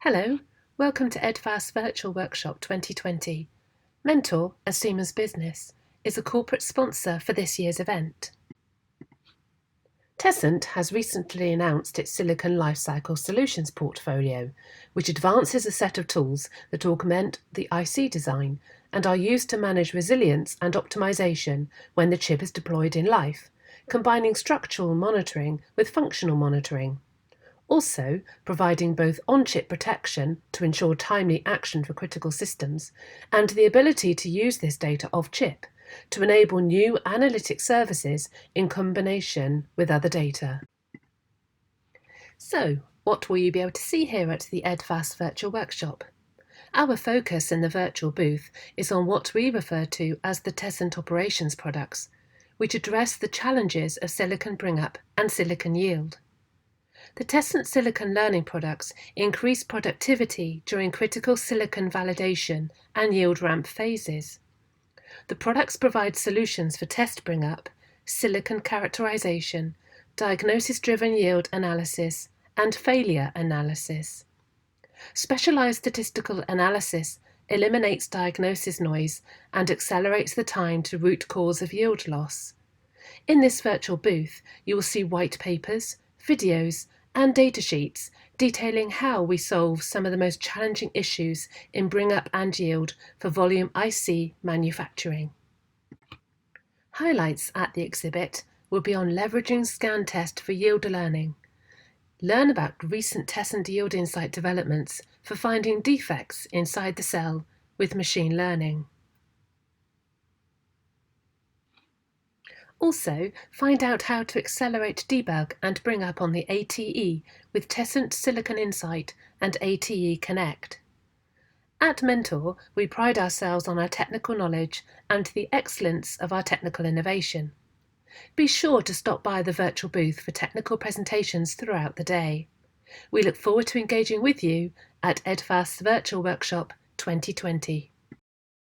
Hello, welcome to EDFAS Virtual Workshop 2020. Mentor, a Siemens business, is a corporate sponsor for this year's event. Tessent has recently announced its Silicon Lifecycle Solutions portfolio, which advances a set of tools that augment the IC design and are used to manage resilience and optimization when the chip is deployed in life, combining structural monitoring with functional monitoring. Also, providing both on-chip protection to ensure timely action for critical systems and the ability to use this data off-chip to enable new analytic services in combination with other data. So, what will you be able to see here at the EDFAS Virtual Workshop? Our focus in the virtual booth is on what we refer to as the Tessent operations products, which address the challenges of silicon bring-up and silicon yield. The Tessent silicon learning products increase productivity during critical silicon validation and yield ramp phases. The products provide solutions for test bring-up, silicon characterization, diagnosis-driven yield analysis, and failure analysis. Specialized statistical analysis eliminates diagnosis noise and accelerates the time to root cause of yield loss. In this virtual booth, you will see white papers, videos, and datasheets detailing how we solve some of the most challenging issues in bring-up and yield for volume IC manufacturing. Highlights at the exhibit will be on leveraging scan test for yield learning. Learn about recent Tessent yield insight developments for finding defects inside the cell with machine learning. Also, find out how to accelerate debug and bring up on the ATE with Tessent Silicon Insight and ATE Connect. At Mentor, we pride ourselves on our technical knowledge and the excellence of our technical innovation. Be sure to stop by the virtual booth for technical presentations throughout the day. We look forward to engaging with you at EDFAS Virtual Workshop 2020.